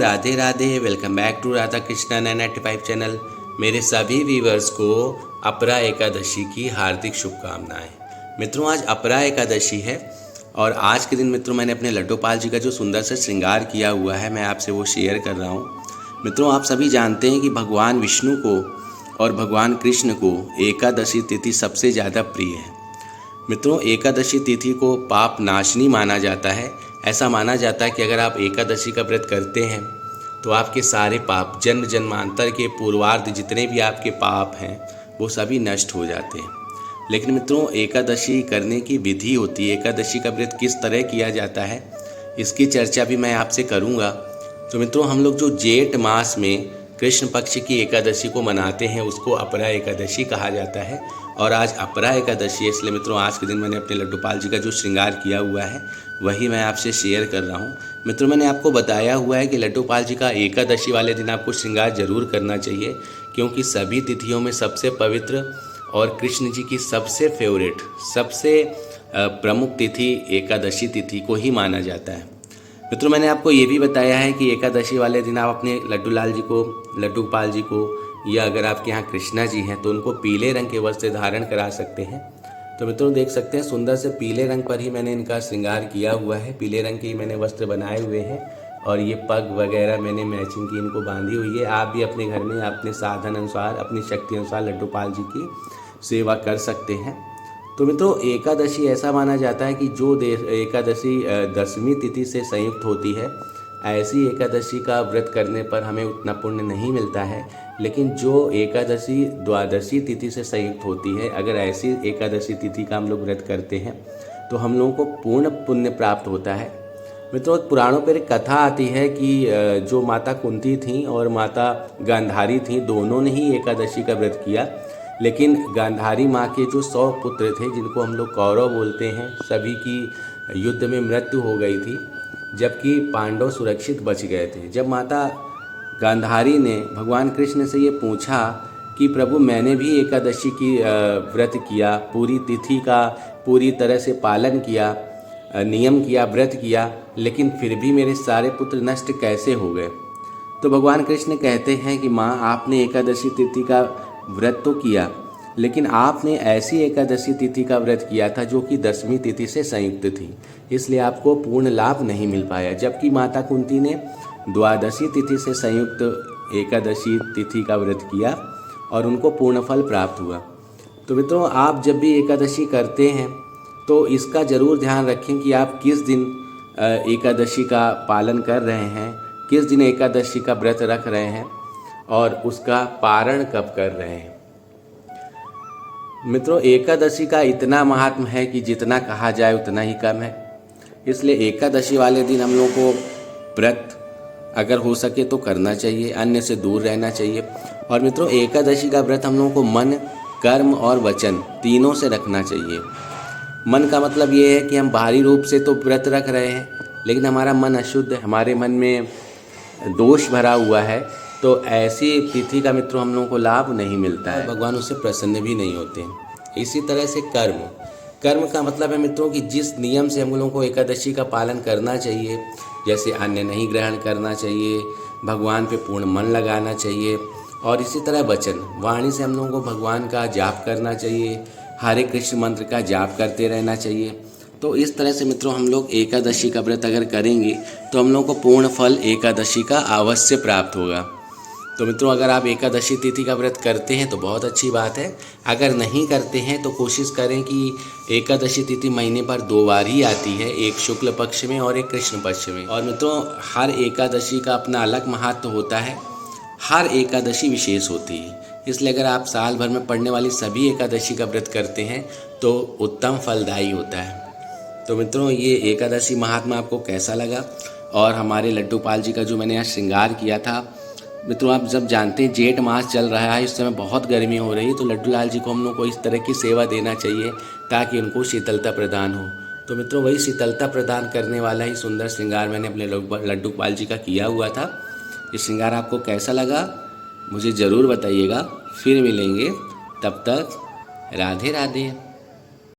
Radhe Radhe. Welcome back to Radha Krishna 995 channel. मेरे सभी viewers को अपरा एकादशी की हार्दिक शुभकामनाएं। मित्रों, आज अपरा एकादशी है और आज के दिन मित्रों मैंने अपने लड्डूपाल जी का जो सुंदर से श्रृंगार किया हुआ है मैं आपसे वो शेयर कर रहा हूँ। मित्रों, आप सभी जानते हैं कि भगवान विष्णु को और भगवान कृष्ण को एकादशी तिथि सबसे ज़्यादा प्रिय है। मित्रों, एकादशी तिथि को पाप नाशनी माना जाता है। ऐसा माना जाता है कि अगर आप एकादशी का व्रत करते हैं तो आपके सारे पाप, जन्म जन्मांतर के पूर्वार्ध जितने भी आपके पाप हैं वो सभी नष्ट हो जाते हैं। लेकिन मित्रों, एकादशी करने की विधि होती है, एकादशी का व्रत किस तरह किया जाता है इसकी चर्चा भी मैं आपसे करूँगा। तो मित्रों, हम लोग जो जेठ मास में कृष्ण पक्ष की एकादशी को मनाते हैं उसको अपरा एकादशी कहा जाता है। और आज अपरा एकादशी है, इसलिए मित्रों आज के दिन मैंने अपने लड्डूपाल जी का जो श्रृंगार किया हुआ है वही मैं आपसे शेयर कर रहा हूँ। मित्रों, मैंने आपको बताया हुआ है कि लड्डूपाल जी का एकादशी वाले दिन आपको श्रृंगार जरूर करना चाहिए, क्योंकि सभी तिथियों में सबसे पवित्र और कृष्ण जी की सबसे फेवरेट, सबसे प्रमुख तिथि एकादशी तिथि को ही माना जाता है। मित्रों, मैंने आपको ये भी बताया है कि एकादशी वाले दिन आप अपने लड्डूपाल जी को या अगर आपके यहाँ कृष्णा जी हैं तो उनको पीले रंग के वस्त्र धारण करा सकते हैं। तो मित्रों देख सकते हैं सुंदर से पीले रंग पर ही मैंने इनका श्रृंगार किया हुआ है। पीले रंग के ही मैंने वस्त्र बनाए हुए हैं और ये पग वगैरह मैंने मैचिंग की इनको बांधी हुई है। आप भी अपने घर में अपने साधन अनुसार, अपनी शक्ति अनुसार लड्डूपाल जी की सेवा कर सकते हैं। तो मित्रों, एकादशी ऐसा माना जाता है कि जो एकादशी दसवीं तिथि से संयुक्त होती है, ऐसी एकादशी का व्रत करने पर हमें उतना पुण्य नहीं मिलता है। लेकिन जो एकादशी द्वादशी तिथि से संयुक्त होती है, अगर ऐसी एकादशी तिथि का हम लोग व्रत करते हैं तो हम लोगों को पूर्ण पुण्य प्राप्त होता है। मित्रों, पुराणों पर एक कथा आती है कि जो माता कुंती थीं और माता गांधारी थीं, दोनों ने ही एकादशी का व्रत किया। लेकिन गांधारी माँ के जो 100 पुत्र थे, जिनको हम लोग कौरव बोलते हैं, सभी की युद्ध में मृत्यु हो गई थी, जबकि पांडव सुरक्षित बच गए थे। जब माता गांधारी ने भगवान कृष्ण से ये पूछा कि प्रभु, मैंने भी एकादशी की व्रत किया, पूरी तिथि का पूरी तरह से पालन किया, नियम किया, व्रत किया, लेकिन फिर भी मेरे सारे पुत्र नष्ट कैसे हो गए? तो भगवान कृष्ण कहते हैं कि माँ, आपने एकादशी तिथि का व्रत तो किया, लेकिन आपने ऐसी एकादशी तिथि का व्रत किया था जो कि दसवीं तिथि से संयुक्त थी, इसलिए आपको पूर्ण लाभ नहीं मिल पाया। जबकि माता कुंती ने द्वादशी तिथि से संयुक्त एकादशी तिथि का व्रत किया और उनको पूर्ण फल प्राप्त हुआ। तो मित्रों, आप जब भी एकादशी करते हैं तो इसका ज़रूर ध्यान रखें कि आप किस दिन एकादशी का पालन कर रहे हैं, किस दिन एकादशी का व्रत रख रहे हैं और उसका पारण कब कर रहे हैं। मित्रों, एकादशी का इतना महात्म है कि जितना कहा जाए उतना ही कम है। इसलिए एकादशी वाले दिन हम लोगों को व्रत अगर हो सके तो करना चाहिए, अन्य से दूर रहना चाहिए। और मित्रों, एकादशी का व्रत हम लोगों को मन, कर्म और वचन तीनों से रखना चाहिए। मन का मतलब ये है कि हम बाहरी रूप से तो व्रत रख रहे हैं, लेकिन हमारा मन अशुद्ध है, हमारे मन में दोष भरा हुआ है, तो ऐसी तिथि का मित्रों हम लोगों को लाभ नहीं मिलता है, भगवान उससे प्रसन्न भी नहीं होते हैं। इसी तरह से कर्म का मतलब है मित्रों कि जिस नियम से हम लोगों को एकादशी का पालन करना चाहिए, जैसे अन्न नहीं ग्रहण करना चाहिए, भगवान पे पूर्ण मन लगाना चाहिए, और इसी तरह वचन, वाणी से हम लोगों को भगवान का जाप करना चाहिए, हरे कृष्ण मंत्र का जाप करते रहना चाहिए। तो इस तरह से मित्रों हम लोग एकादशी का व्रत अगर करेंगे तो हम लोगों को पूर्ण फल एकादशी का अवश्य प्राप्त होगा। तो मित्रों, अगर आप एकादशी तिथि का व्रत करते हैं तो बहुत अच्छी बात है। अगर नहीं करते हैं तो कोशिश करें कि एकादशी तिथि महीने पर 2 बार ही आती है, एक शुक्ल पक्ष में और एक कृष्ण पक्ष में। और मित्रों, हर एकादशी का अपना अलग महत्व होता है, हर एकादशी विशेष होती है। इसलिए अगर आप साल भर में पड़ने वाली सभी एकादशी का व्रत करते हैं तो उत्तम फलदायी होता है। तो मित्रों, ये एकादशी महात्मा आपको कैसा लगा? और हमारे लड्डूपाल जी का जो मैंने यहाँ श्रृंगार किया था, मित्रों आप जब जानते हैं जेठ मास चल रहा है, इस समय बहुत गर्मी हो रही है, तो लड्डूलाल जी को हम लोग को इस तरह की सेवा देना चाहिए ताकि उनको शीतलता प्रदान हो। तो मित्रों, वही शीतलता प्रदान करने वाला ही सुंदर श्रृंगार मैंने अपने लड्डूपाल जी का किया हुआ था। ये श्रृंगार आपको कैसा लगा मुझे ज़रूर बताइएगा। फिर मिलेंगे, तब तक राधे राधे।